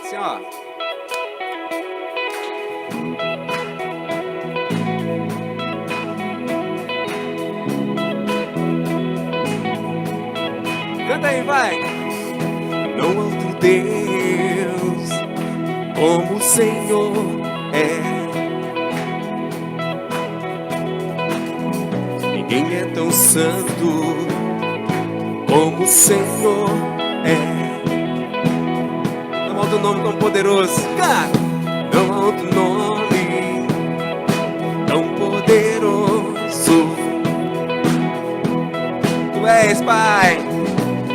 Assim, ó. Canta aí, vai. Não há outro Deus como o Senhor é. Ninguém é tão santo como o Senhor é. Não há outro nome tão poderoso, cara. Não há outro nome tão poderoso. Tu és, Pai.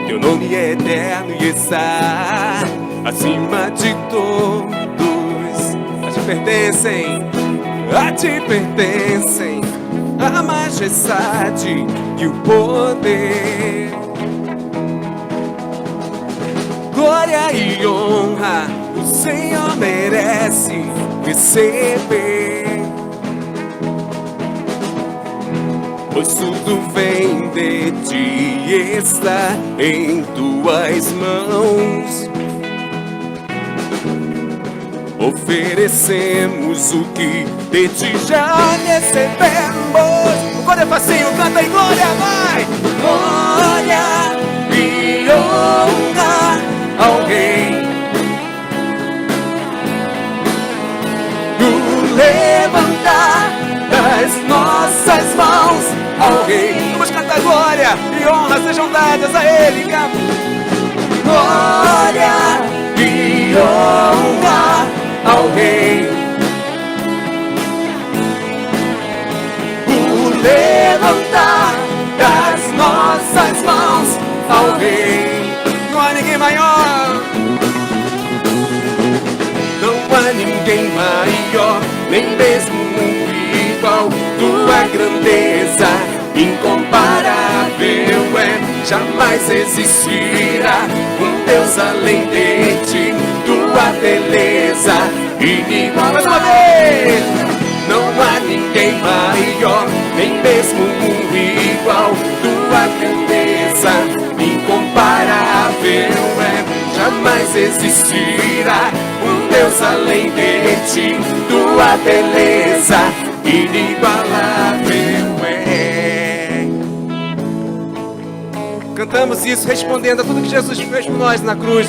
Teu nome é eterno e está acima de todos. A ti pertencem a majestade e o poder. Glória e honra o Senhor merece receber, pois tudo vem de ti e está em tuas mãos. Oferecemos o que de ti já recebemos. O coro é facinho, canta em glória, vai! Glória e honra ao Rei. No levantar das nossas mãos ao Rei. Vamos cantar glória e honra sejam dadas a Ele. Glória e honra ao Rei. O levantar das nossas mãos ao Rei. Não há ninguém maior. Não há ninguém maior, nem mesmo igual. Tua grandeza incomparável é, jamais existirá um Deus além de ti. Tua beleza inigualável. Mais uma vez! Não há ninguém maior, nem mesmo igual. Tua grandeza incomparável é, jamais existirá um Deus além de ti. Tua beleza inigualável é. Cantamos isso respondendo a tudo que Jesus fez por nós na cruz.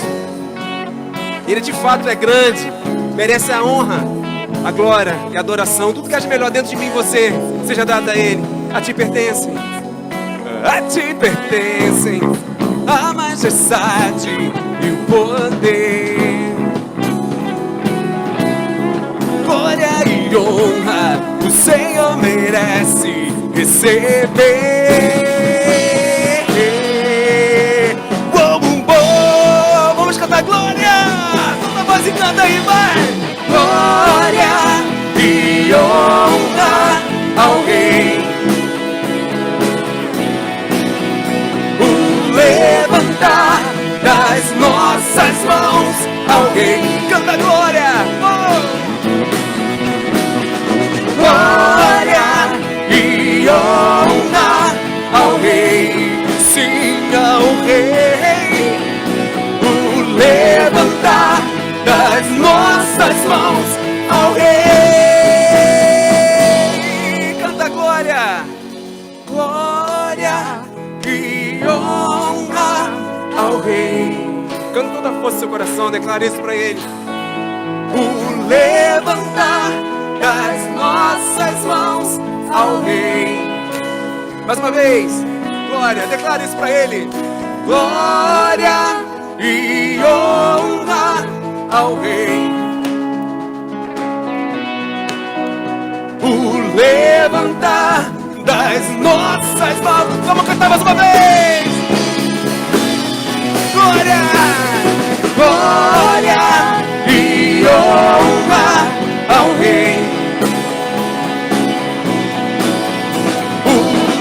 Ele de fato é grande, merece a honra, a glória e a adoração. Tudo que há de melhor dentro de mim e você seja dado a Ele. A ti pertencem a majestade e o poder. Glória e honra o Senhor merece receber. Vamos cantar glória! Toda voz e canta aí, vai! Glória e honra ao Rei. O levantar das nossas mãos ao Rei. Canta glória! Glória e honra ao Rei. Sim, ao Rei. O levantar das nossas mãos ao Rei. Canta glória, glória e honra ao Rei. Canta toda a força do seu coração, declara isso para Ele. O levantar das nossas mãos ao Rei. Mais uma vez, glória, declara isso para Ele. Glória e honra ao Rei. O levantar das nossas mãos. Vamos cantar mais uma vez. Glória, glória e honra ao Rei. O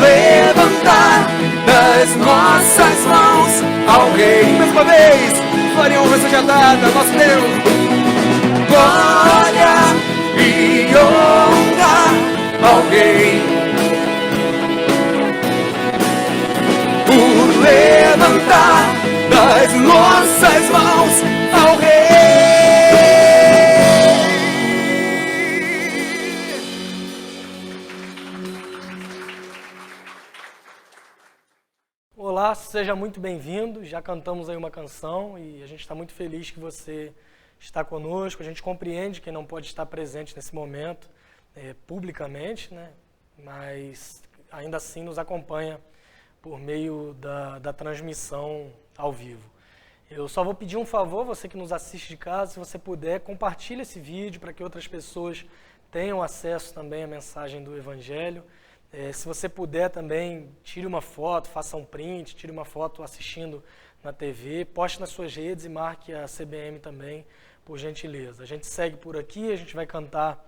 levantar das nossas mãos ao Rei. Mais uma vez, glória e honra seja dada, nosso Deus. Glória e honra ao Rei. O levantar das nossas mãos ao Rei. Olá, seja muito bem-vindo. Já cantamos aí uma canção e a gente está muito feliz que você está conosco. A gente compreende que não pode estar presente nesse momento publicamente, né? Mas ainda assim nos acompanha por meio da transmissão ao vivo. Eu só vou pedir um favor, você que nos assiste de casa, se você puder, compartilhe esse vídeo para que outras pessoas tenham acesso também à mensagem do Evangelho. Se você puder também, tire uma foto, faça um print, tire uma foto assistindo na TV, poste nas suas redes e marque a CBM também, por gentileza. A gente segue por aqui, a gente vai cantar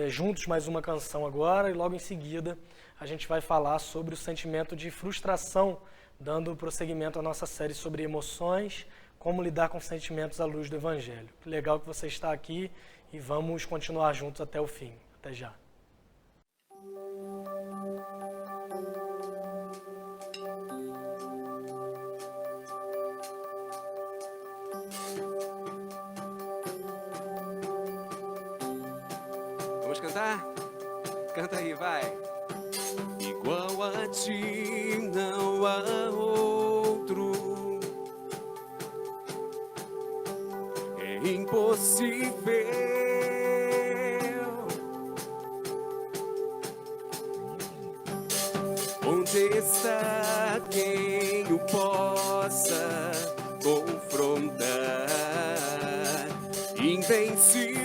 juntos mais uma canção agora e logo em seguida a gente vai falar sobre o sentimento de frustração, dando prosseguimento à nossa série sobre emoções, como lidar com sentimentos à luz do Evangelho. Que legal que você está aqui e vamos continuar juntos até o fim. Até já. Vamos cantar? Canta aí, vai. Igual a ti não há outro, é impossível. Onde está quem o possa confrontar? Invencível.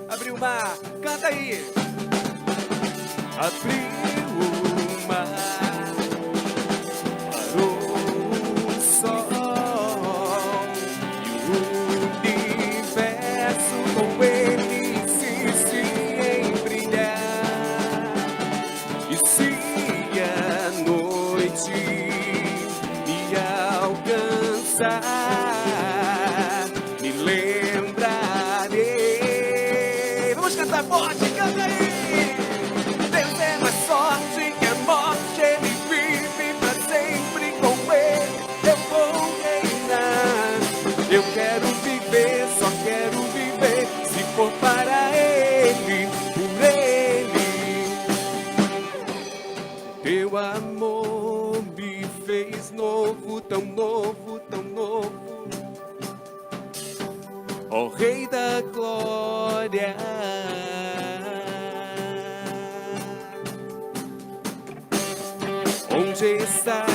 Abriu o mar, canta aí. Abriu o mar, parou o sol e o universo com ele insiste em brilhar. E se a noite me alcançar, me lembrarei. Vamos cantar forte, canta aí. Deus é mais forte que a morte, ele vive pra sempre, com ele eu vou reinar. Eu quero viver, só quero viver, se for para ele, por ele. Teu amor me fez novo, tão novo, tão novo. Ó Rei da Glória, onde está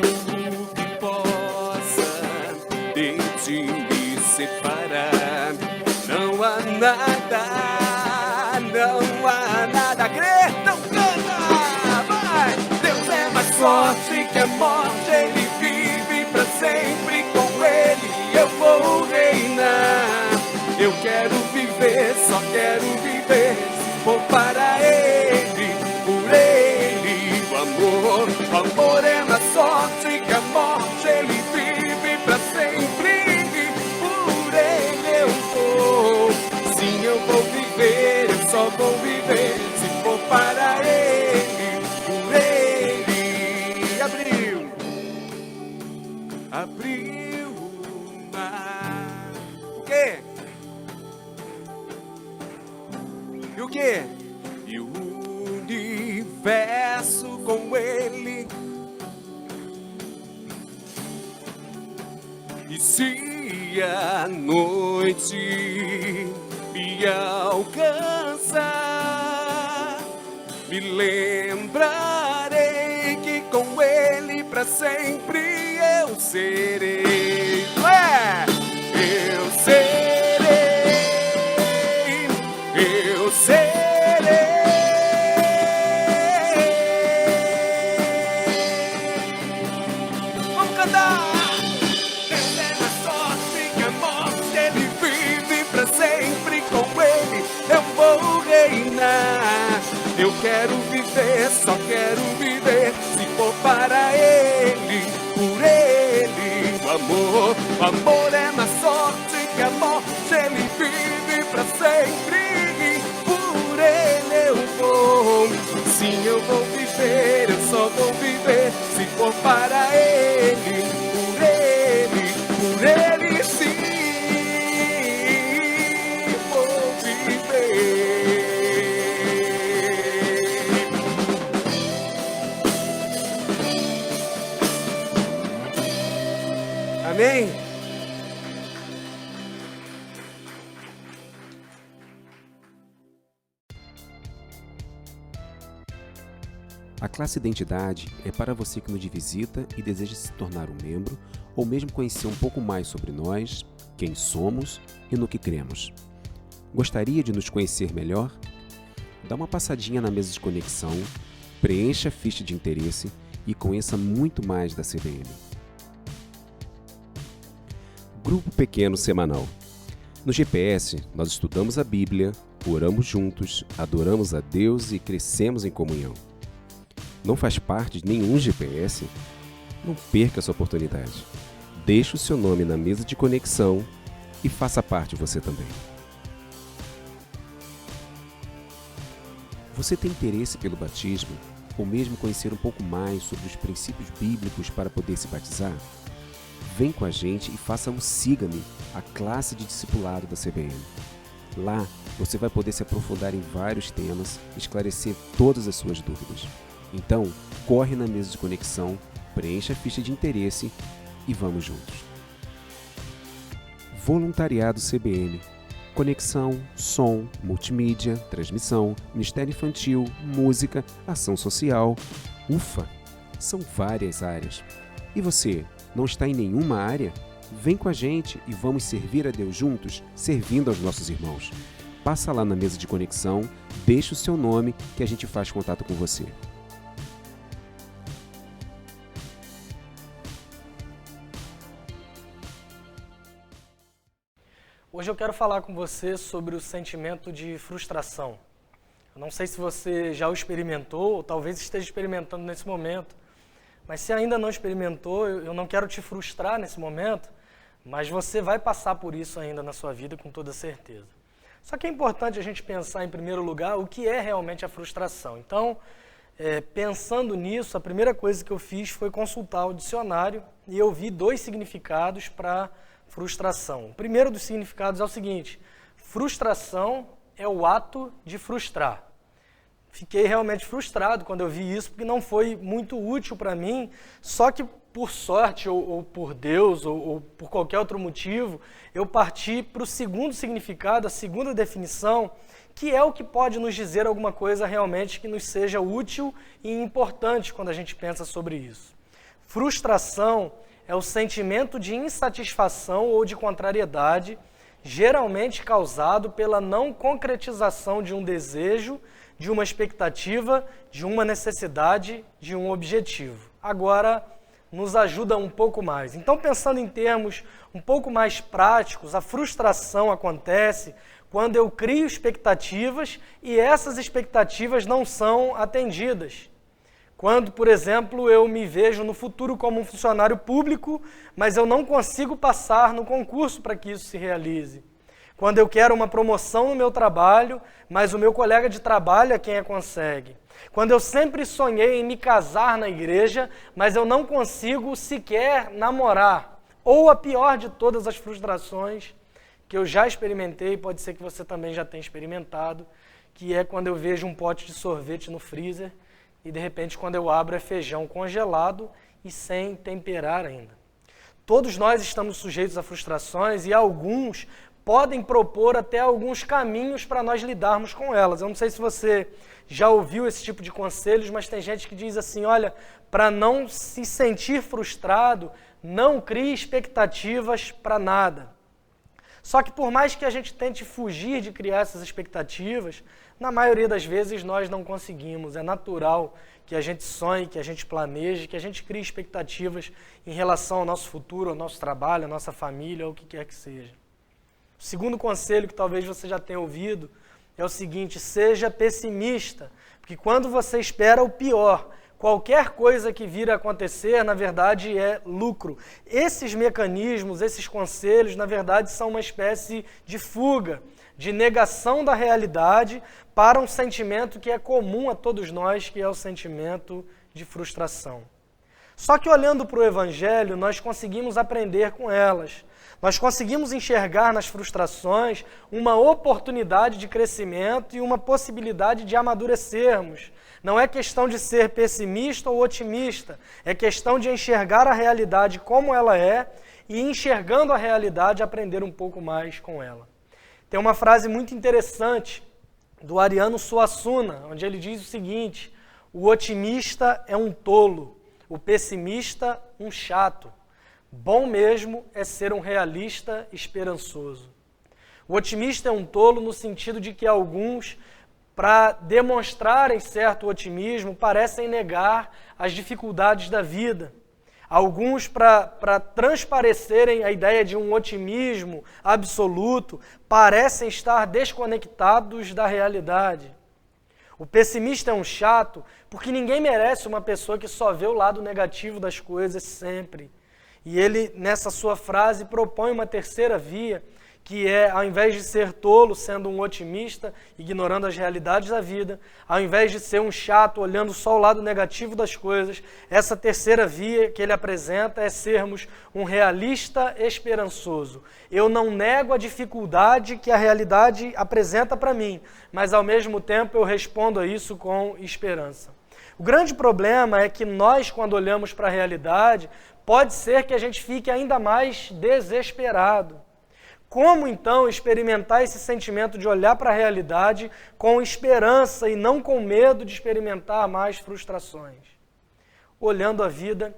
o que possa de ti me separar? Não há nada, não há nada. Crê, não canta, vai! Deus é mais forte que a morte, ele vive pra sempre, com ele eu vou reinar. Eu quero viver, só quero viver, se for para ele, por ele. O amor é mais forte que a morte, ele vive pra sempre, por ele eu vou. Sim, eu vou viver, eu só vou viver, se for para ele, por ele. Abriu o mar. O quê? E o quê? E o universo com ele. E se a noite me alcançar, me lembrarei que com ele pra sempre eu serei. Eu serei, eu serei. Vamos cantar! Deus é mais forte que a morte, ele vive pra sempre, com ele eu vou reinar. Eu quero viver, só quero viver, se for para ele, por ele. O amor é mais forte que a morte, ele vive pra sempre, por ele eu vou. Sim, eu vou viver, eu só vou viver, se for para ele, por ele sim, vou viver. Amém? A classe Identidade é para você que nos visita e deseja se tornar um membro ou mesmo conhecer um pouco mais sobre nós, quem somos e no que cremos. Gostaria de nos conhecer melhor? Dá uma passadinha na mesa de conexão, preencha a ficha de interesse e conheça muito mais da CBN. Grupo Pequeno Semanal. No GPS, nós estudamos a Bíblia, oramos juntos, adoramos a Deus e crescemos em comunhão. Não faz parte de nenhum GPS? Não perca essa oportunidade. Deixe o seu nome na mesa de conexão e faça parte você também. Você tem interesse pelo batismo ou mesmo conhecer um pouco mais sobre os princípios bíblicos para poder se batizar? Vem com a gente e faça o Siga-me, a classe de discipulado da CBN. Lá, você vai poder se aprofundar em vários temas e esclarecer todas as suas dúvidas. Então, corre na mesa de conexão, preencha a ficha de interesse e vamos juntos. Voluntariado CBN. Conexão, som, multimídia, transmissão, ministério infantil, música, ação social. Ufa! São várias áreas. E você, não está em nenhuma área? Vem com a gente e vamos servir a Deus juntos, servindo aos nossos irmãos. Passa lá na mesa de conexão, deixa o seu nome que a gente faz contato com você. Hoje eu quero falar com você sobre o sentimento de frustração. Eu não sei se você já o experimentou, ou talvez esteja experimentando nesse momento, mas se ainda não experimentou, eu não quero te frustrar nesse momento, mas você vai passar por isso ainda na sua vida com toda certeza. Só que é importante a gente pensar em primeiro lugar o que é realmente a frustração. Então, pensando nisso, a primeira coisa que eu fiz foi consultar o dicionário e eu vi 2 significados para frustração. O primeiro dos significados é o seguinte: frustração é o ato de frustrar. Fiquei realmente frustrado quando eu vi isso, porque não foi muito útil para mim, só que por sorte, ou por Deus, ou por qualquer outro motivo, eu parti para o segundo significado, a segunda definição, que é o que pode nos dizer alguma coisa realmente que nos seja útil e importante quando a gente pensa sobre isso. Frustração é o sentimento de insatisfação ou de contrariedade, geralmente causado pela não concretização de um desejo, de uma expectativa, de uma necessidade, de um objetivo. Agora, nos ajuda um pouco mais. Então, pensando em termos um pouco mais práticos, a frustração acontece quando eu crio expectativas e essas expectativas não são atendidas. Quando, por exemplo, eu me vejo no futuro como um funcionário público, mas eu não consigo passar no concurso para que isso se realize. Quando eu quero uma promoção no meu trabalho, mas o meu colega de trabalho é quem a consegue. Quando eu sempre sonhei em me casar na igreja, mas eu não consigo sequer namorar. Ou a pior de todas as frustrações que eu já experimentei, pode ser que você também já tenha experimentado, que é quando eu vejo um pote de sorvete no freezer e de repente quando eu abro é feijão congelado e sem temperar ainda. Todos nós estamos sujeitos a frustrações e alguns podem propor até alguns caminhos para nós lidarmos com elas. Eu não sei se você já ouviu esse tipo de conselhos, mas tem gente que diz assim, olha, para não se sentir frustrado, não crie expectativas para nada. Só que por mais que a gente tente fugir de criar essas expectativas, na maioria das vezes nós não conseguimos. É natural que a gente sonhe, que a gente planeje, que a gente crie expectativas em relação ao nosso futuro, ao nosso trabalho, à nossa família, ou o que quer que seja. O segundo conselho que talvez você já tenha ouvido é o seguinte: seja pessimista, porque quando você espera o pior, qualquer coisa que vir a acontecer, na verdade, é lucro. Esses mecanismos, esses conselhos, na verdade, são uma espécie de fuga, de negação da realidade para um sentimento que é comum a todos nós, que é o sentimento de frustração. Só que olhando para o Evangelho, nós conseguimos aprender com elas. Nós conseguimos enxergar nas frustrações uma oportunidade de crescimento e uma possibilidade de amadurecermos. Não é questão de ser pessimista ou otimista, é questão de enxergar a realidade como ela é e enxergando a realidade, aprender um pouco mais com ela. Tem uma frase muito interessante do Ariano Suassuna, onde ele diz o seguinte: o otimista é um tolo, o pessimista um chato. Bom mesmo é ser um realista esperançoso. O otimista é um tolo no sentido de que alguns, para demonstrarem certo otimismo, parecem negar as dificuldades da vida. Alguns, para transparecerem a ideia de um otimismo absoluto, parecem estar desconectados da realidade. O pessimista é um chato porque ninguém merece uma pessoa que só vê o lado negativo das coisas sempre. E ele, nessa sua frase, propõe uma terceira via, que é, ao invés de ser tolo, sendo um otimista, ignorando as realidades da vida, ao invés de ser um chato, olhando só o lado negativo das coisas, essa terceira via que ele apresenta é sermos um realista esperançoso. Eu não nego a dificuldade que a realidade apresenta para mim, mas ao mesmo tempo eu respondo a isso com esperança. O grande problema é que nós, quando olhamos para a realidade, pode ser que a gente fique ainda mais desesperado. Como, então, experimentar esse sentimento de olhar para a realidade com esperança e não com medo de experimentar mais frustrações? Olhando a vida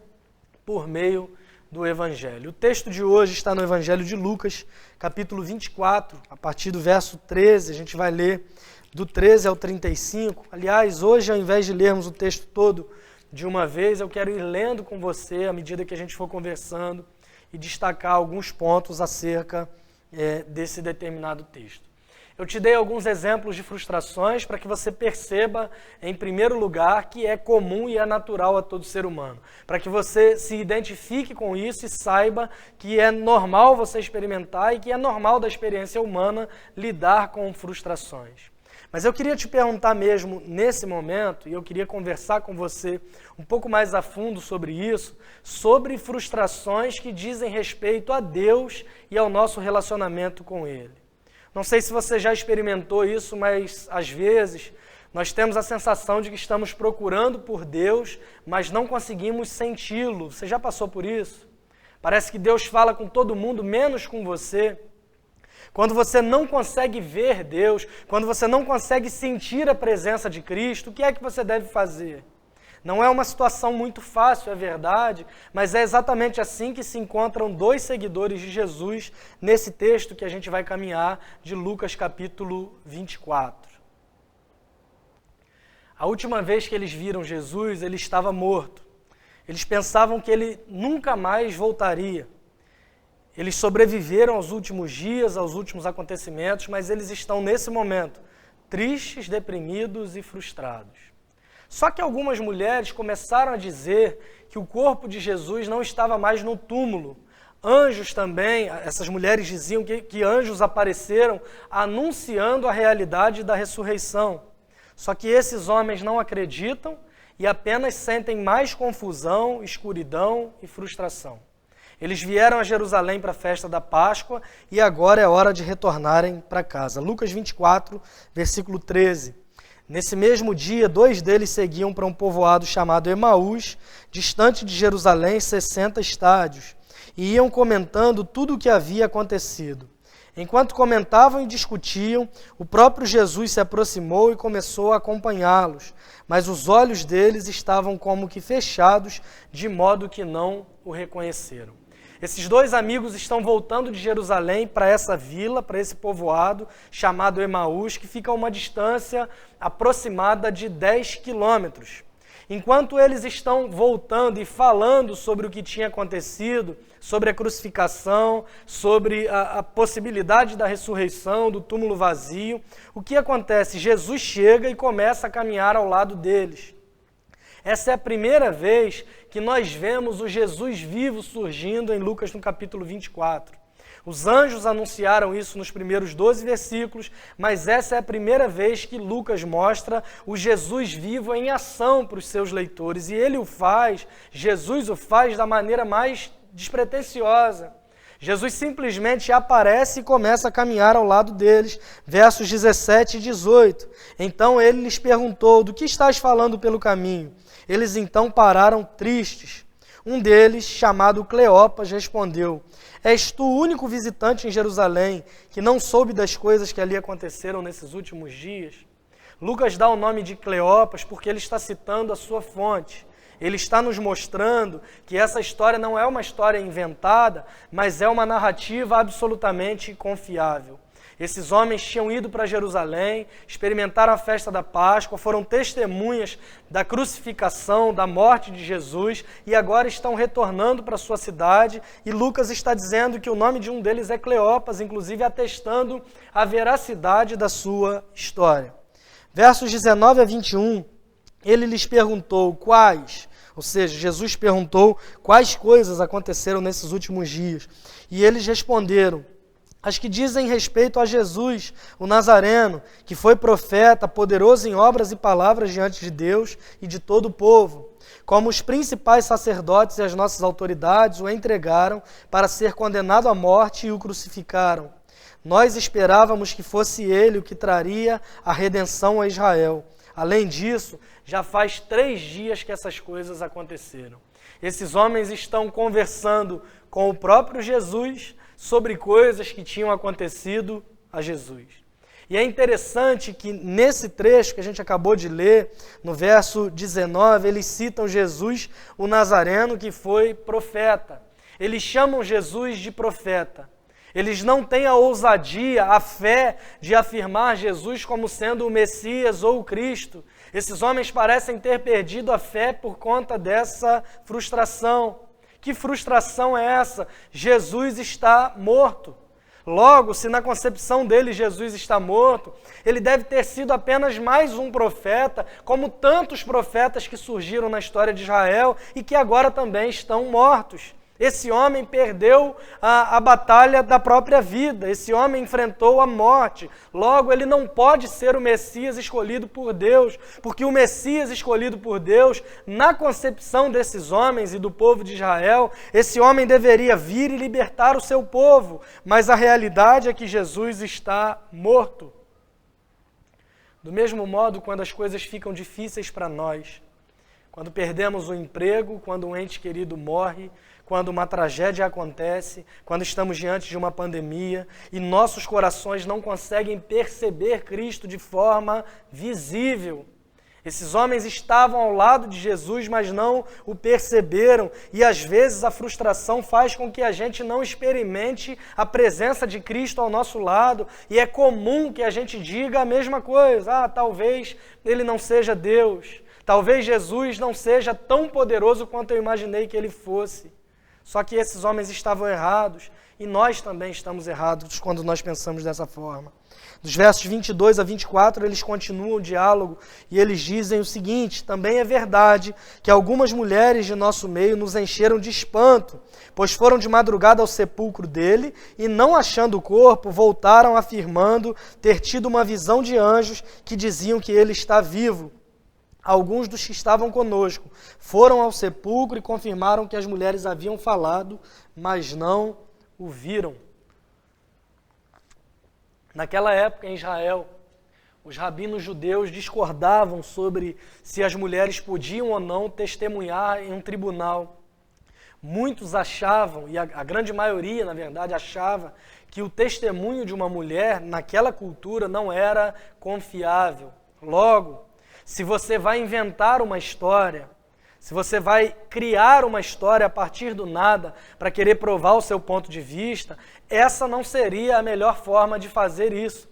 por meio do Evangelho. O texto de hoje está no Evangelho de Lucas, capítulo 24, a partir do verso 13, a gente vai ler do 13 ao 35. Aliás, hoje, ao invés de lermos o texto todo de uma vez, eu quero ir lendo com você à medida que a gente for conversando e destacar alguns pontos acerca desse determinado texto. Eu te dei alguns exemplos de frustrações para que você perceba, em primeiro lugar, que é comum e é natural a todo ser humano. Para que você se identifique com isso e saiba que é normal você experimentar e que é normal da experiência humana lidar com frustrações. Mas eu queria te perguntar mesmo nesse momento, e eu queria conversar com você um pouco mais a fundo sobre isso, sobre frustrações que dizem respeito a Deus e ao nosso relacionamento com Ele. Não sei se você já experimentou isso, mas às vezes nós temos a sensação de que estamos procurando por Deus, mas não conseguimos senti-lo. Você já passou por isso? Parece que Deus fala com todo mundo, menos com você. Quando você não consegue ver Deus, quando você não consegue sentir a presença de Cristo, o que é que você deve fazer? Não é uma situação muito fácil, é verdade, mas é exatamente assim que se encontram dois seguidores de Jesus nesse texto que a gente vai caminhar de Lucas capítulo 24. A última vez que eles viram Jesus, ele estava morto. Eles pensavam que ele nunca mais voltaria. Eles sobreviveram aos últimos dias, aos últimos acontecimentos, mas eles estão nesse momento tristes, deprimidos e frustrados. Só que algumas mulheres começaram a dizer que o corpo de Jesus não estava mais no túmulo. Anjos também, essas mulheres diziam que anjos apareceram anunciando a realidade da ressurreição. Só que esses homens não acreditam e apenas sentem mais confusão, escuridão e frustração. Eles vieram a Jerusalém para a festa da Páscoa e agora é hora de retornarem para casa. Lucas 24, versículo 13. Nesse mesmo dia, 2 deles seguiam para um povoado chamado Emaús, distante de Jerusalém 60 estádios, e iam comentando tudo o que havia acontecido. Enquanto comentavam e discutiam, o próprio Jesus se aproximou e começou a acompanhá-los, mas os olhos deles estavam como que fechados, de modo que não o reconheceram. Esses dois amigos estão voltando de Jerusalém para essa vila, para esse povoado chamado Emaús, que fica a uma distância aproximada de 10 quilômetros. Enquanto eles estão voltando e falando sobre o que tinha acontecido, sobre a crucificação, sobre a possibilidade da ressurreição, do túmulo vazio, o que acontece? Jesus chega e começa a caminhar ao lado deles. Essa é a primeira vez que nós vemos o Jesus vivo surgindo em Lucas no capítulo 24. Os anjos anunciaram isso nos primeiros 12 versículos, mas essa é a primeira vez que Lucas mostra o Jesus vivo em ação para os seus leitores. E ele o faz, Jesus o faz da maneira mais despretensiosa. Jesus simplesmente aparece e começa a caminhar ao lado deles, versos 17 e 18. Então ele lhes perguntou, do que estás falando pelo caminho? Eles então pararam tristes. Um deles, chamado Cleopas, respondeu: És tu o único visitante em Jerusalém que não soube das coisas que ali aconteceram nesses últimos dias? Lucas dá o nome de Cleopas porque ele está citando a sua fonte. Ele está nos mostrando que essa história não é uma história inventada, mas é uma narrativa absolutamente confiável. Esses homens tinham ido para Jerusalém, experimentaram a festa da Páscoa, foram testemunhas da crucificação, da morte de Jesus e agora estão retornando para sua cidade. E Lucas está dizendo que o nome de um deles é Cleopas, inclusive atestando a veracidade da sua história. Versos 19 a 21, ele lhes perguntou quais, ou seja, Jesus perguntou quais coisas aconteceram nesses últimos dias. E eles responderam: as que dizem respeito a Jesus, o Nazareno, que foi profeta, poderoso em obras e palavras diante de Deus e de todo o povo, como os principais sacerdotes e as nossas autoridades o entregaram para ser condenado à morte e o crucificaram. Nós esperávamos que fosse ele o que traria a redenção a Israel. Além disso, já faz 3 dias que essas coisas aconteceram. Esses homens estão conversando com o próprio Jesus sobre coisas que tinham acontecido a Jesus. E é interessante que nesse trecho que a gente acabou de ler, no verso 19, eles citam Jesus, o Nazareno, que foi profeta. Eles chamam Jesus de profeta. Eles não têm a ousadia, a fé de afirmar Jesus como sendo o Messias ou o Cristo. Esses homens parecem ter perdido a fé por conta dessa frustração. Que frustração é essa? Jesus está morto. Logo, se na concepção dele Jesus está morto, ele deve ter sido apenas mais um profeta, como tantos profetas que surgiram na história de Israel e que agora também estão mortos. Esse homem perdeu a batalha da própria vida, esse homem enfrentou a morte. Logo, ele não pode ser o Messias escolhido por Deus, porque o Messias escolhido por Deus, na concepção desses homens e do povo de Israel, esse homem deveria vir e libertar o seu povo, mas a realidade é que Jesus está morto. Do mesmo modo, quando as coisas ficam difíceis para nós, quando perdemos o emprego, quando um ente querido morre, quando uma tragédia acontece, quando estamos diante de uma pandemia e nossos corações não conseguem perceber Cristo de forma visível. Esses homens estavam ao lado de Jesus, mas não o perceberam, e às vezes a frustração faz com que a gente não experimente a presença de Cristo ao nosso lado, e é comum que a gente diga a mesma coisa: talvez ele não seja Deus, talvez Jesus não seja tão poderoso quanto eu imaginei que ele fosse. Só que esses homens estavam errados e nós também estamos errados quando nós pensamos dessa forma. Dos versos 22 a 24, eles continuam o diálogo e eles dizem o seguinte: também é verdade que algumas mulheres de nosso meio nos encheram de espanto, pois foram de madrugada ao sepulcro dele e, não achando o corpo, voltaram afirmando ter tido uma visão de anjos que diziam que ele está vivo. Alguns dos que estavam conosco foram ao sepulcro e confirmaram que as mulheres haviam falado, mas não o viram. Naquela época, em Israel, os rabinos judeus discordavam sobre se as mulheres podiam ou não testemunhar em um tribunal. Muitos achavam, e a grande maioria, na verdade, achava que o testemunho de uma mulher naquela cultura não era confiável. Logo, se você vai inventar uma história, se você vai criar uma história a partir do nada para querer provar o seu ponto de vista, essa não seria a melhor forma de fazer isso.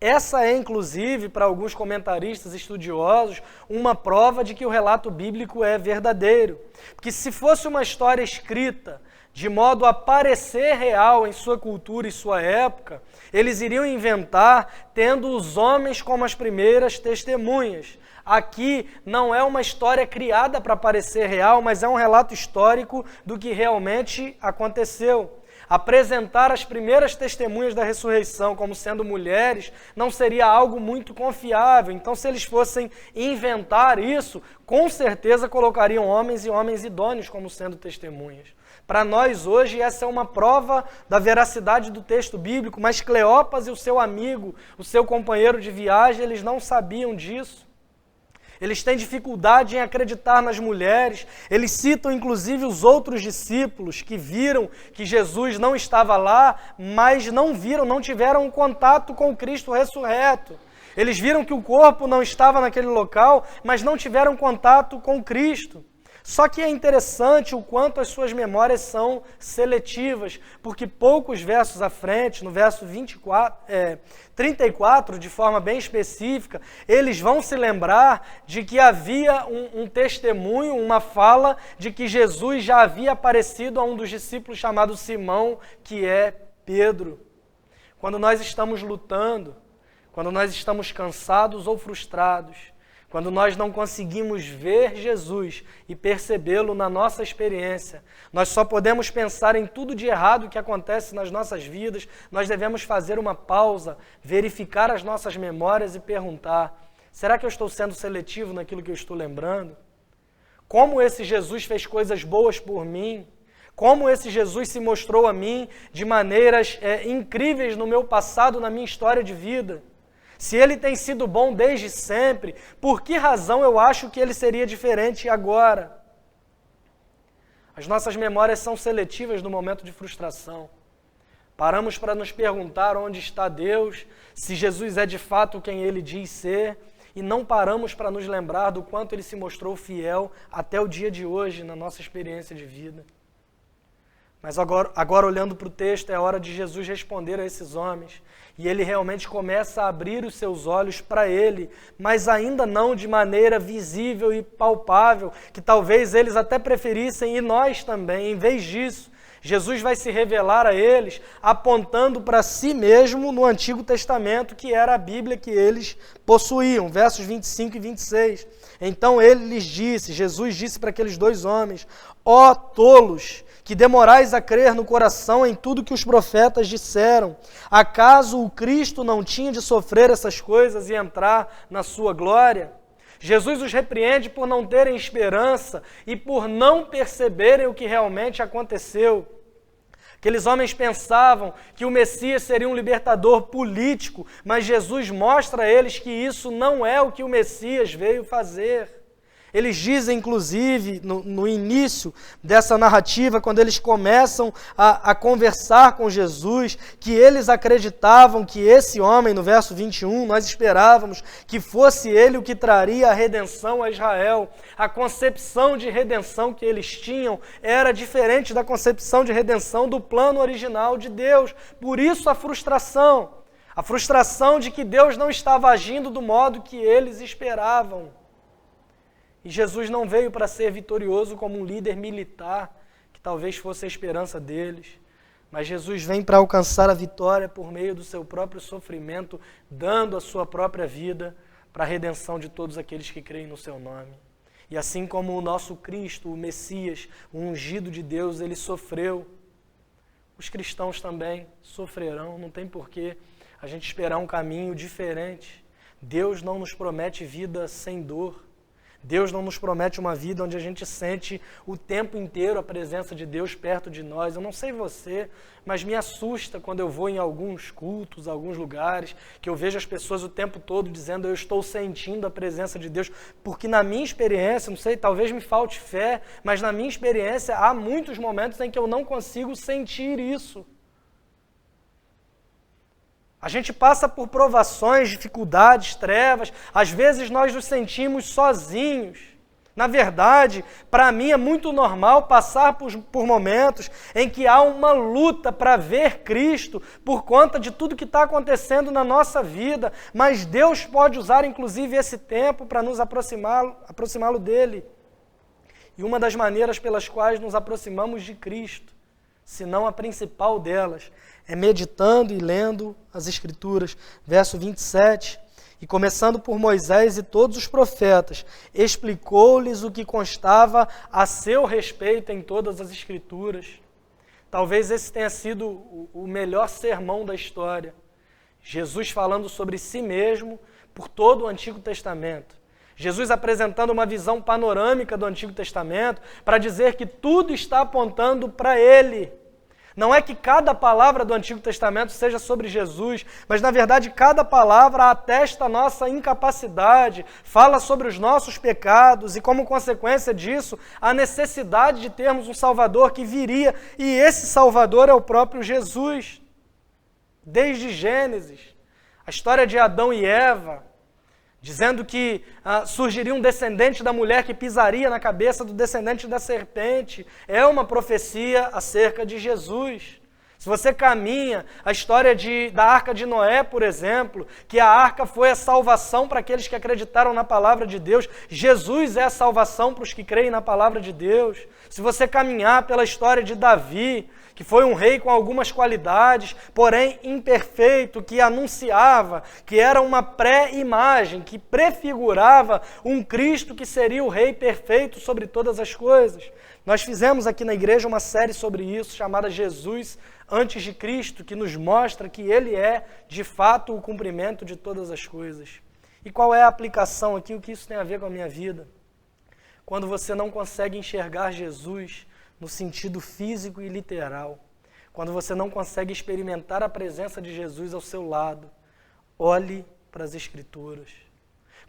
Essa é, inclusive, para alguns comentaristas estudiosos, uma prova de que o relato bíblico é verdadeiro. Porque se fosse uma história escrita de modo a parecer real em sua cultura e sua época, eles iriam inventar tendo os homens como as primeiras testemunhas. Aqui não é uma história criada para parecer real, mas é um relato histórico do que realmente aconteceu. Apresentar as primeiras testemunhas da ressurreição como sendo mulheres não seria algo muito confiável. Então, se eles fossem inventar isso, com certeza colocariam homens e homens idôneos como sendo testemunhas. Para nós hoje, essa é uma prova da veracidade do texto bíblico, mas Cleopas e o seu amigo, o seu companheiro de viagem, eles não sabiam disso. eles têm dificuldade em acreditar nas mulheres, eles citam inclusive os outros discípulos que viram que Jesus não estava lá, mas não tiveram um contato com o Cristo ressurreto. Eles viram que o corpo não estava naquele local, mas não tiveram contato com Cristo. Só que é interessante o quanto as suas memórias são seletivas, porque poucos versos à frente, no verso 34, de forma bem específica, eles vão se lembrar de que havia um testemunho, uma fala de que Jesus já havia aparecido a um dos discípulos chamado Simão, que é Pedro. Quando nós estamos lutando, quando nós estamos cansados ou frustrados, quando nós não conseguimos ver Jesus e percebê-lo na nossa experiência, nós só podemos pensar em tudo de errado que acontece nas nossas vidas, nós devemos fazer uma pausa, verificar as nossas memórias e perguntar: será que eu estou sendo seletivo naquilo que eu estou lembrando? Como esse Jesus fez coisas boas por mim? Como esse Jesus se mostrou a mim de maneiras incríveis no meu passado, na minha história de vida? Se ele tem sido bom desde sempre, por que razão eu acho que ele seria diferente agora? As nossas memórias são seletivas no momento de frustração. Paramos para nos perguntar onde está Deus, se Jesus é de fato quem ele diz ser, e não paramos para nos lembrar do quanto ele se mostrou fiel até o dia de hoje na nossa experiência de vida. Mas agora olhando para o texto, é hora de Jesus responder a esses homens. E ele realmente começa a abrir os seus olhos para ele, mas ainda não de maneira visível e palpável, que talvez eles até preferissem, e nós também. Em vez disso, Jesus vai se revelar a eles, apontando para si mesmo no Antigo Testamento, que era a Bíblia que eles possuíam. Versos 25 e 26. Então Jesus disse para aqueles dois homens: ó tolos, que demorais a crer no coração em tudo que os profetas disseram. Acaso o Cristo não tinha de sofrer essas coisas e entrar na sua glória? Jesus os repreende por não terem esperança e por não perceberem o que realmente aconteceu. Aqueles homens pensavam que o Messias seria um libertador político, mas Jesus mostra a eles que isso não é o que o Messias veio fazer. Eles dizem, inclusive, no início dessa narrativa, quando eles começam a conversar com Jesus, que eles acreditavam que esse homem, no verso 21, nós esperávamos que fosse ele o que traria a redenção a Israel. A concepção de redenção que eles tinham era diferente da concepção de redenção do plano original de Deus. Por isso a frustração de que Deus não estava agindo do modo que eles esperavam. E Jesus não veio para ser vitorioso como um líder militar, que talvez fosse a esperança deles, mas Jesus vem para alcançar a vitória por meio do seu próprio sofrimento, dando a sua própria vida para a redenção de todos aqueles que creem no seu nome. E assim como o nosso Cristo, o Messias, o ungido de Deus, ele sofreu, os cristãos também sofrerão. Não tem porquê a gente esperar um caminho diferente. Deus não nos promete vida sem dor. Deus não nos promete uma vida onde a gente sente o tempo inteiro a presença de Deus perto de nós. Eu não sei você, mas me assusta quando eu vou em alguns cultos, alguns lugares, que eu vejo as pessoas o tempo todo dizendo: eu estou sentindo a presença de Deus, porque na minha experiência, não sei, talvez me falte fé, mas na minha experiência há muitos momentos em que eu não consigo sentir isso. A gente passa por provações, dificuldades, trevas. Às vezes nós nos sentimos sozinhos. Na verdade, para mim é muito normal passar por momentos em que há uma luta para ver Cristo por conta de tudo que está acontecendo na nossa vida. Mas Deus pode usar inclusive esse tempo para nos aproximá-lo dele. E uma das maneiras pelas quais nos aproximamos de Cristo, se não a principal delas, é meditando e lendo as Escrituras. Verso 27, e começando por Moisés e todos os profetas, explicou-lhes o que constava a seu respeito em todas as Escrituras. Talvez esse tenha sido o melhor sermão da história. Jesus falando sobre si mesmo por todo o Antigo Testamento. Jesus apresentando uma visão panorâmica do Antigo Testamento para dizer que tudo está apontando para Ele. Não é que cada palavra do Antigo Testamento seja sobre Jesus, mas na verdade cada palavra atesta a nossa incapacidade, fala sobre os nossos pecados e como consequência disso, a necessidade de termos um Salvador que viria, e esse Salvador é o próprio Jesus. Desde Gênesis, a história de Adão e Eva, dizendo que surgiria um descendente da mulher que pisaria na cabeça do descendente da serpente, é uma profecia acerca de Jesus. Se você caminha a história da Arca de Noé, por exemplo, que a arca foi a salvação para aqueles que acreditaram na palavra de Deus, Jesus é a salvação para os que creem na palavra de Deus. Se você caminhar pela história de Davi, que foi um rei com algumas qualidades, porém imperfeito, que anunciava, que era uma pré-imagem, que prefigurava um Cristo que seria o rei perfeito sobre todas as coisas. Nós fizemos aqui na igreja uma série sobre isso, chamada Jesus antes de Cristo, que nos mostra que Ele é, de fato, o cumprimento de todas as coisas. E qual é a aplicação aqui, o que isso tem a ver com a minha vida? Quando você não consegue enxergar Jesus no sentido físico e literal, quando você não consegue experimentar a presença de Jesus ao seu lado, olhe para as Escrituras.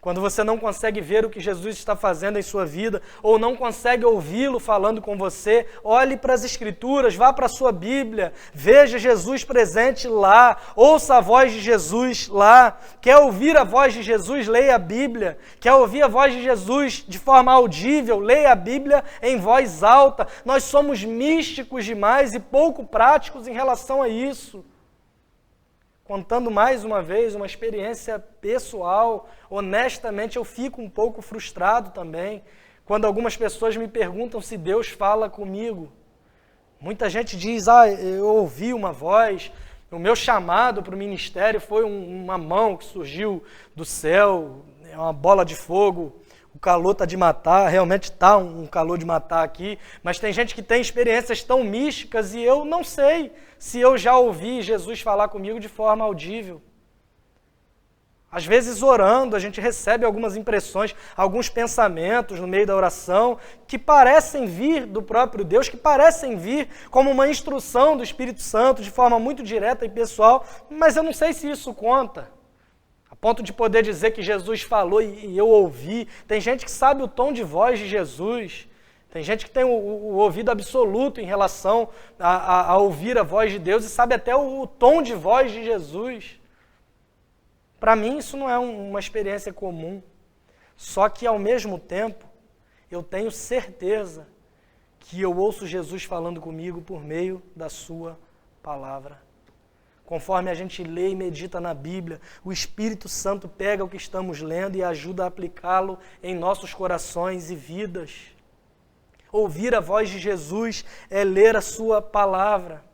Quando você não consegue ver o que Jesus está fazendo em sua vida, ou não consegue ouvi-lo falando com você, olhe para as Escrituras, vá para a sua Bíblia, veja Jesus presente lá, ouça a voz de Jesus lá. Quer ouvir a voz de Jesus? Leia a Bíblia. Quer ouvir a voz de Jesus de forma audível? Leia a Bíblia em voz alta. Nós somos místicos demais e pouco práticos em relação a isso. Contando mais uma vez uma experiência pessoal, honestamente eu fico um pouco frustrado também, quando algumas pessoas me perguntam se Deus fala comigo. Muita gente diz, eu ouvi uma voz, o meu chamado para o ministério foi uma mão que surgiu do céu, é uma bola de fogo, o calor está de matar, realmente está um calor de matar aqui, mas tem gente que tem experiências tão místicas e eu não sei se eu já ouvi Jesus falar comigo de forma audível. Às vezes orando, a gente recebe algumas impressões, alguns pensamentos no meio da oração que parecem vir do próprio Deus, que parecem vir como uma instrução do Espírito Santo de forma muito direta e pessoal, mas eu não sei se isso conta. A ponto de poder dizer que Jesus falou e eu ouvi. Tem gente que sabe o tom de voz de Jesus. Tem gente que tem o ouvido absoluto em relação a ouvir a voz de Deus e sabe até o tom de voz de Jesus. Para mim isso não é uma experiência comum. Só que ao mesmo tempo eu tenho certeza que eu ouço Jesus falando comigo por meio da sua palavra. Conforme a gente lê e medita na Bíblia, o Espírito Santo pega o que estamos lendo e ajuda a aplicá-lo em nossos corações e vidas. Ouvir a voz de Jesus é ler a sua palavra.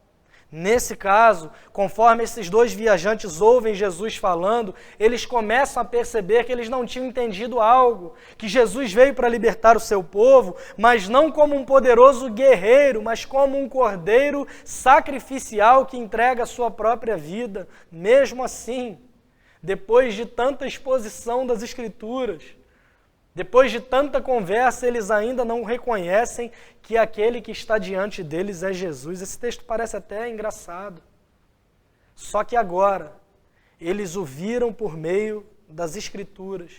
Nesse caso, conforme esses dois viajantes ouvem Jesus falando, eles começam a perceber que eles não tinham entendido algo, que Jesus veio para libertar o seu povo, mas não como um poderoso guerreiro, mas como um cordeiro sacrificial que entrega a sua própria vida. Mesmo assim, depois de tanta exposição das Escrituras, depois de tanta conversa, eles ainda não reconhecem que aquele que está diante deles é Jesus. Esse texto parece até engraçado. Só que agora, eles o viram por meio das Escrituras.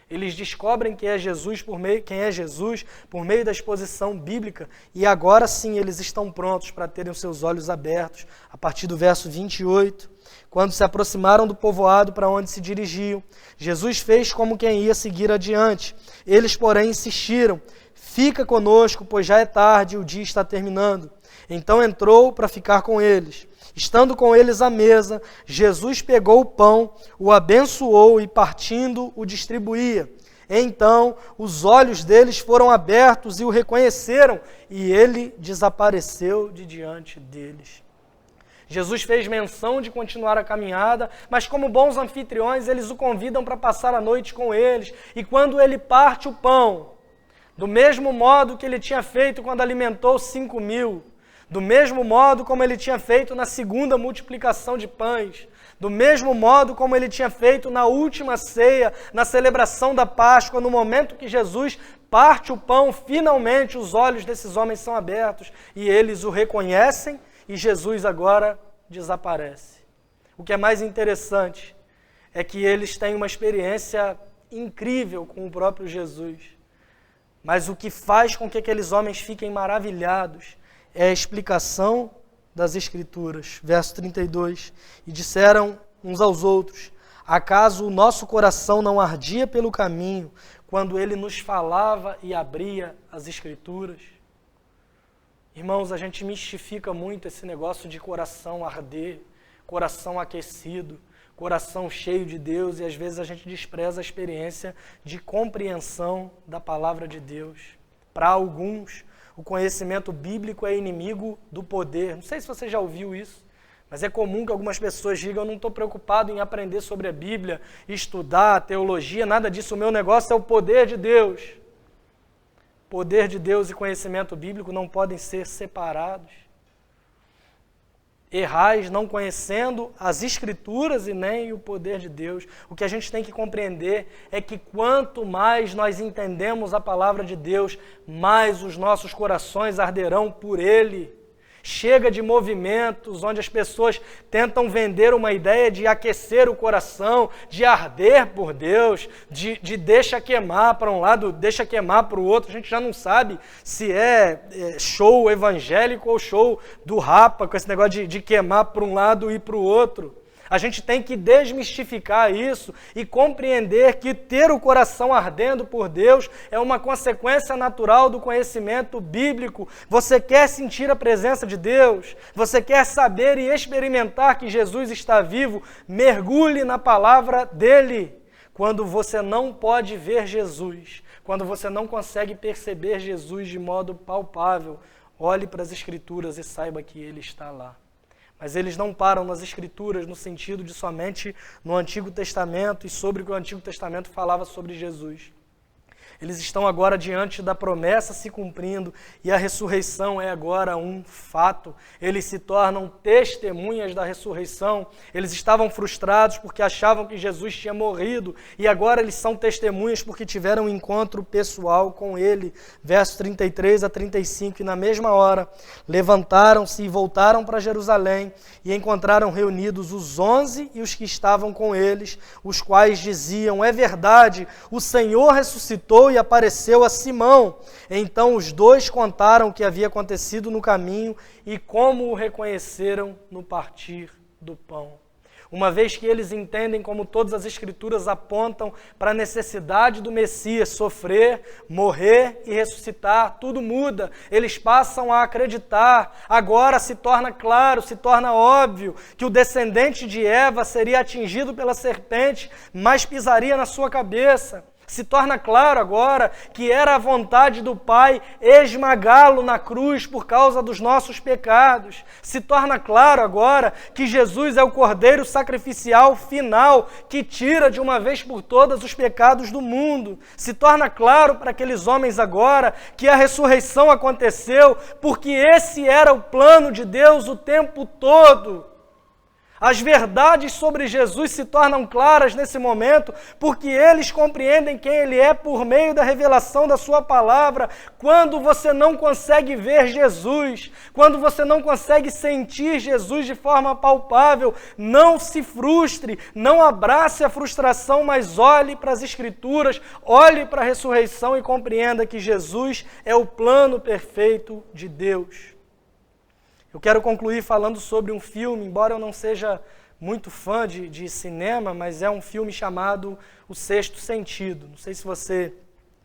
Eles descobrem quem é Jesus por meio da exposição bíblica. E agora sim, eles estão prontos para terem os seus olhos abertos. A partir do verso 28. Quando se aproximaram do povoado para onde se dirigiam, Jesus fez como quem ia seguir adiante. Eles, porém, insistiram, fica conosco, pois já é tarde e o dia está terminando. Então entrou para ficar com eles. Estando com eles à mesa, Jesus pegou o pão, o abençoou e partindo o distribuía. Então os olhos deles foram abertos e o reconheceram, e ele desapareceu de diante deles. Jesus fez menção de continuar a caminhada, mas como bons anfitriões, eles o convidam para passar a noite com eles. E quando ele parte o pão, do mesmo modo que ele tinha feito quando alimentou 5.000, do mesmo modo como ele tinha feito na segunda multiplicação de pães, do mesmo modo como ele tinha feito na última ceia, na celebração da Páscoa, no momento que Jesus parte o pão, finalmente os olhos desses homens são abertos e eles o reconhecem e Jesus agora desaparece. O que é mais interessante é que eles têm uma experiência incrível com o próprio Jesus. Mas o que faz com que aqueles homens fiquem maravilhados é a explicação das Escrituras. Verso 32, e disseram uns aos outros, acaso o nosso coração não ardia pelo caminho, quando ele nos falava e abria as Escrituras? Irmãos, a gente mistifica muito esse negócio de coração arder, coração aquecido, coração cheio de Deus, e às vezes a gente despreza a experiência de compreensão da palavra de Deus. Para alguns, o conhecimento bíblico é inimigo do poder. Não sei se você já ouviu isso, mas é comum que algumas pessoas digam, eu não estou preocupado em aprender sobre a Bíblia, estudar teologia, nada disso, o meu negócio é o poder de Deus. Poder de Deus e conhecimento bíblico não podem ser separados. Errais não conhecendo as Escrituras e nem o poder de Deus. O que a gente tem que compreender é que quanto mais nós entendemos a palavra de Deus, mais os nossos corações arderão por Ele. Chega de movimentos onde as pessoas tentam vender uma ideia de aquecer o coração, de arder por Deus, de deixa queimar para um lado, deixa queimar para o outro. A gente já não sabe se é show evangélico ou show do Rapa, com esse negócio de queimar para um lado e para o outro. A gente tem que desmistificar isso e compreender que ter o coração ardendo por Deus é uma consequência natural do conhecimento bíblico. Você quer sentir a presença de Deus? Você quer saber e experimentar que Jesus está vivo? Mergulhe na palavra dele. Quando você não pode ver Jesus, quando você não consegue perceber Jesus de modo palpável, olhe para as Escrituras e saiba que ele está lá. Mas eles não param nas Escrituras no sentido de somente no Antigo Testamento e sobre o que o Antigo Testamento falava sobre Jesus. Eles estão agora diante da promessa se cumprindo e a ressurreição é agora um fato. Eles se tornam testemunhas da ressurreição. Eles estavam frustrados porque achavam que Jesus tinha morrido e agora eles são testemunhas porque tiveram um encontro pessoal com ele. Versos 33 a 35, e na mesma hora levantaram-se e voltaram para Jerusalém e encontraram reunidos os 11 e os que estavam com eles, os quais diziam, é verdade, o Senhor ressuscitou e apareceu a Simão. Então os dois contaram o que havia acontecido no caminho e como o reconheceram no partir do pão. Uma vez que eles entendem como todas as Escrituras apontam para a necessidade do Messias sofrer, morrer e ressuscitar, tudo muda. Eles passam a acreditar. Agora se torna claro, se torna óbvio que o descendente de Eva seria atingido pela serpente, mas pisaria na sua cabeça. Se torna claro agora que era a vontade do Pai esmagá-lo na cruz por causa dos nossos pecados. Se torna claro agora que Jesus é o Cordeiro sacrificial final que tira de uma vez por todas os pecados do mundo. Se torna claro para aqueles homens agora que a ressurreição aconteceu porque esse era o plano de Deus o tempo todo. As verdades sobre Jesus se tornam claras nesse momento, porque eles compreendem quem Ele é por meio da revelação da Sua palavra. Quando você não consegue ver Jesus, quando você não consegue sentir Jesus de forma palpável, não se frustre, não abrace a frustração, mas olhe para as Escrituras, olhe para a ressurreição e compreenda que Jesus é o plano perfeito de Deus. Eu quero concluir falando sobre um filme, embora eu não seja muito fã de cinema, mas é um filme chamado O Sexto Sentido. Não sei se você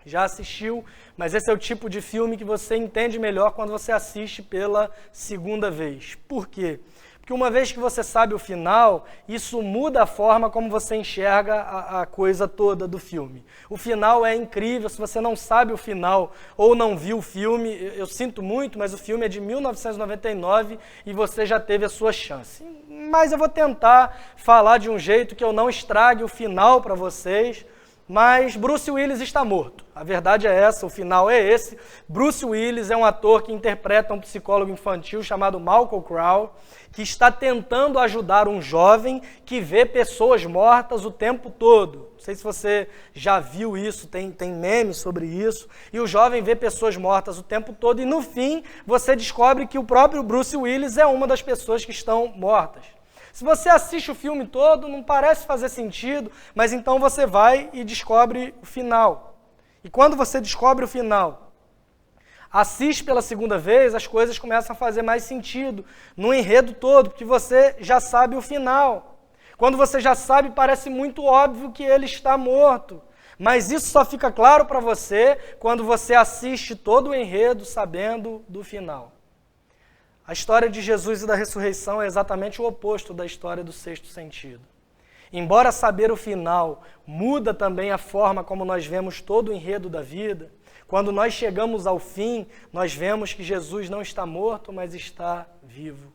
já assistiu, mas esse é o tipo de filme que você entende melhor quando você assiste pela segunda vez. Por quê? Porque uma vez que você sabe o final, isso muda a forma como você enxerga a coisa toda do filme. O final é incrível, se você não sabe o final ou não viu o filme, eu sinto muito, mas o filme é de 1999 e você já teve a sua chance. Mas eu vou tentar falar de um jeito que eu não estrague o final para vocês, mas Bruce Willis está morto. A verdade é essa, o final é esse. Bruce Willis é um ator que interpreta um psicólogo infantil chamado Malcolm Crowe, que está tentando ajudar um jovem que vê pessoas mortas o tempo todo. Não sei se você já viu isso, tem memes sobre isso. E o jovem vê pessoas mortas o tempo todo e no fim você descobre que o próprio Bruce Willis é uma das pessoas que estão mortas. Se você assiste o filme todo, não parece fazer sentido, mas então você vai e descobre o final. E quando você descobre o final, assiste pela segunda vez, as coisas começam a fazer mais sentido no enredo todo, porque você já sabe o final. Quando você já sabe, parece muito óbvio que ele está morto. Mas isso só fica claro para você quando você assiste todo o enredo sabendo do final. A história de Jesus e da ressurreição é exatamente o oposto da história do sexto sentido. Embora saber o final muda também a forma como nós vemos todo o enredo da vida, quando nós chegamos ao fim, nós vemos que Jesus não está morto, mas está vivo.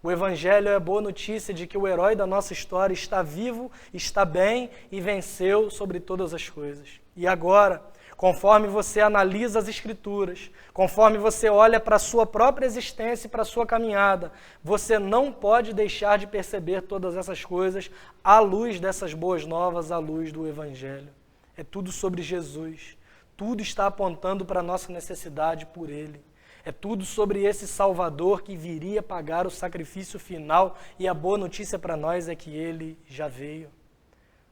O Evangelho é a boa notícia de que o herói da nossa história está vivo, está bem e venceu sobre todas as coisas. E agora, conforme você analisa as Escrituras, conforme você olha para a sua própria existência e para a sua caminhada, você não pode deixar de perceber todas essas coisas à luz dessas boas novas, à luz do Evangelho. É tudo sobre Jesus. Tudo está apontando para a nossa necessidade por Ele. É tudo sobre esse Salvador que viria pagar o sacrifício final e a boa notícia para nós é que Ele já veio.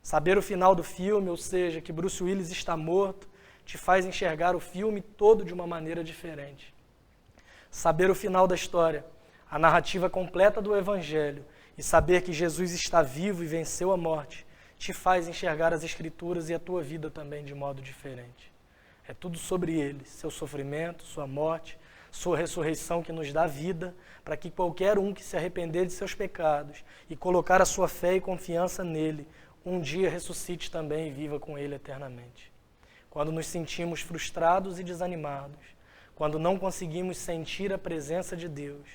Saber o final do filme, ou seja, que Bruce Willis está morto, te faz enxergar o filme todo de uma maneira diferente. Saber o final da história, a narrativa completa do Evangelho e saber que Jesus está vivo e venceu a morte, te faz enxergar as Escrituras e a tua vida também de modo diferente. É tudo sobre Ele, seu sofrimento, sua morte, sua ressurreição que nos dá vida, para que qualquer um que se arrepender de seus pecados e colocar a sua fé e confiança nele, um dia ressuscite também e viva com Ele eternamente. Quando nos sentimos frustrados e desanimados, quando não conseguimos sentir a presença de Deus,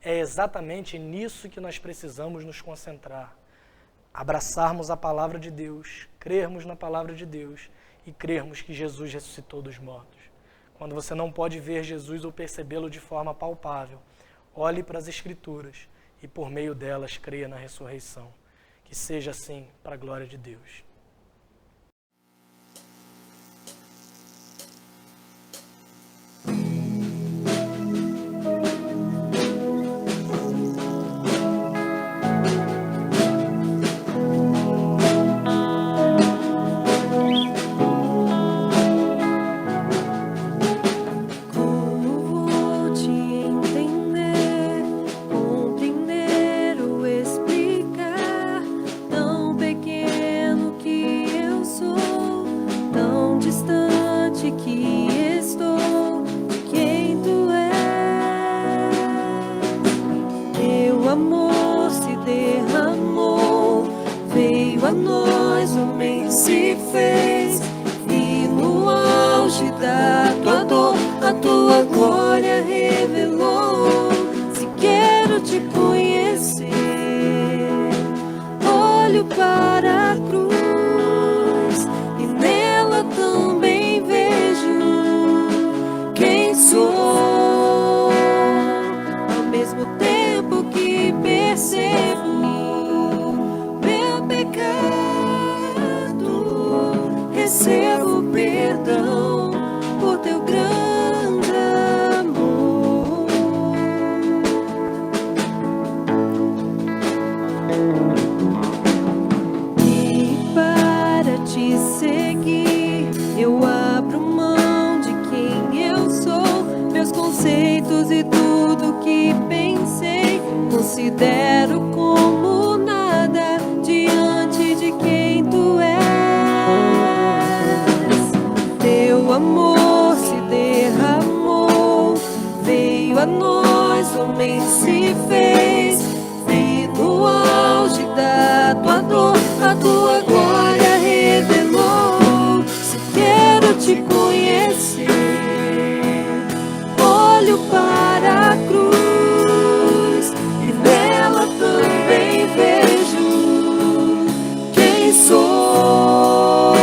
é exatamente nisso que nós precisamos nos concentrar. Abraçarmos a palavra de Deus, crermos na palavra de Deus e crermos que Jesus ressuscitou dos mortos. Quando você não pode ver Jesus ou percebê-lo de forma palpável, olhe para as Escrituras e por meio delas creia na ressurreição. Que seja assim para a glória de Deus. Considero como nada diante de quem tu és. Teu amor se derramou, veio a nós, homem se fez. E no auge da tua dor, a tua glória revelou. Se quero te conhecer, olho para a cruz. Também vejo quem sou.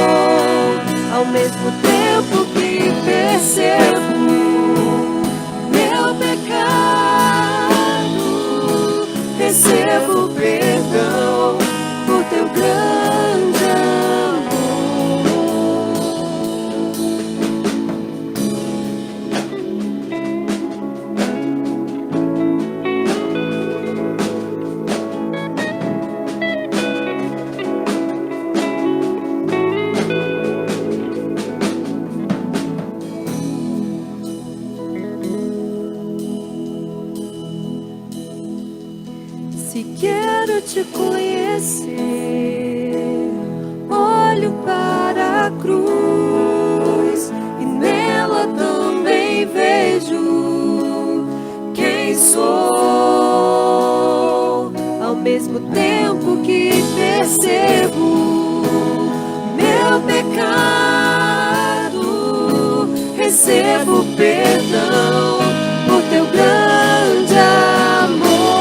e quero te conhecer. Olho para a cruz e nela também vejo quem sou. Ao mesmo tempo que percebo meu pecado, recebo perdão por teu grande amor.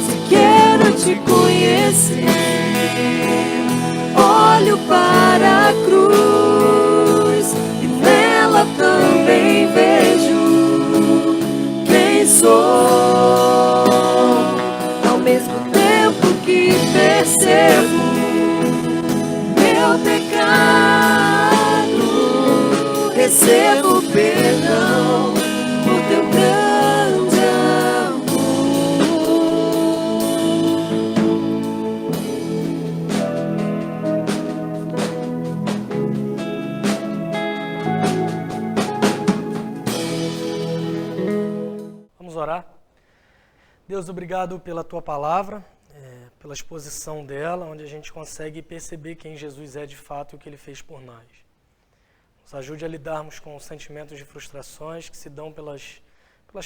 Se quero te conhecer, olho para a cruz e nela também vejo quem sou. Ao mesmo tempo que percebo meu pecado, recebo perdão por teu grande amor. Vamos orar. Deus, obrigado pela tua palavra, pela exposição dela, onde a gente consegue perceber quem Jesus é de fato e o que ele fez por nós. Nos ajude a lidarmos com os sentimentos de frustrações que se dão pelas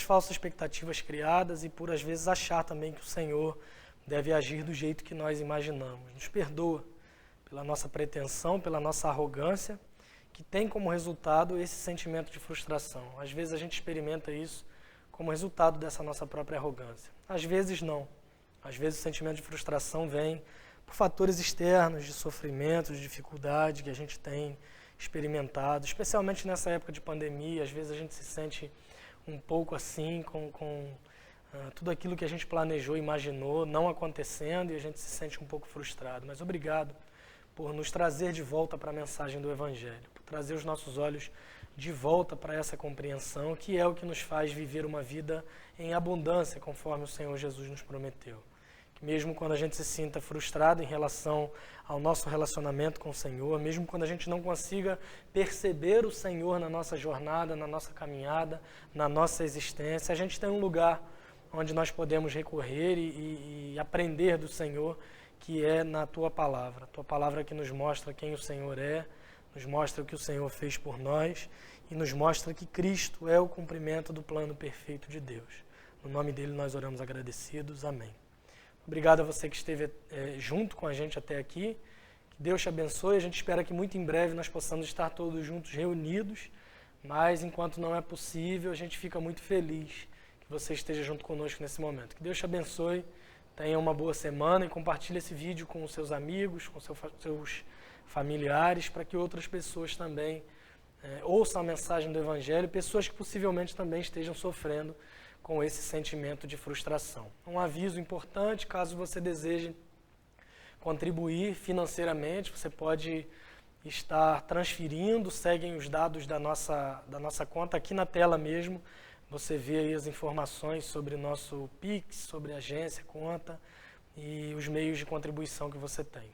falsas expectativas criadas e por, às vezes, achar também que o Senhor deve agir do jeito que nós imaginamos. Nos perdoa pela nossa pretensão, pela nossa arrogância, que tem como resultado esse sentimento de frustração. Às vezes a gente experimenta isso como resultado dessa nossa própria arrogância. Às vezes não. Às vezes o sentimento de frustração vem por fatores externos, de sofrimento, de dificuldade que a gente tem experimentado, especialmente nessa época de pandemia. Às vezes a gente se sente um pouco assim, com tudo aquilo que a gente planejou, imaginou, não acontecendo, e a gente se sente um pouco frustrado. Mas obrigado por nos trazer de volta para a mensagem do Evangelho, por trazer os nossos olhos de volta para essa compreensão, que é o que nos faz viver uma vida em abundância, conforme o Senhor Jesus nos prometeu. Que mesmo quando a gente se sinta frustrado em relação ao nosso relacionamento com o Senhor, mesmo quando a gente não consiga perceber o Senhor na nossa jornada, na nossa caminhada, na nossa existência, a gente tem um lugar onde nós podemos recorrer e aprender do Senhor, que é na Tua Palavra. Tua Palavra que nos mostra quem o Senhor é, nos mostra o que o Senhor fez por nós e nos mostra que Cristo é o cumprimento do plano perfeito de Deus. No nome dele nós oramos agradecidos. Amém. Obrigado a você que esteve junto com a gente até aqui. Que Deus te abençoe. A gente espera que muito em breve nós possamos estar todos juntos reunidos, mas enquanto não é possível, a gente fica muito feliz que você esteja junto conosco nesse momento. Que Deus te abençoe. Tenha uma boa semana e compartilhe esse vídeo com os seus amigos, com seus familiares, para que outras pessoas também ouçam a mensagem do Evangelho, pessoas que possivelmente também estejam sofrendo com esse sentimento de frustração. Um aviso importante, caso você deseje contribuir financeiramente, você pode estar transferindo, seguem os dados da nossa conta aqui na tela mesmo. Você vê aí as informações sobre o nosso Pix, sobre a agência, conta e os meios de contribuição que você tem.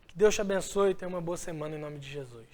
Que Deus te abençoe e tenha uma boa semana em nome de Jesus.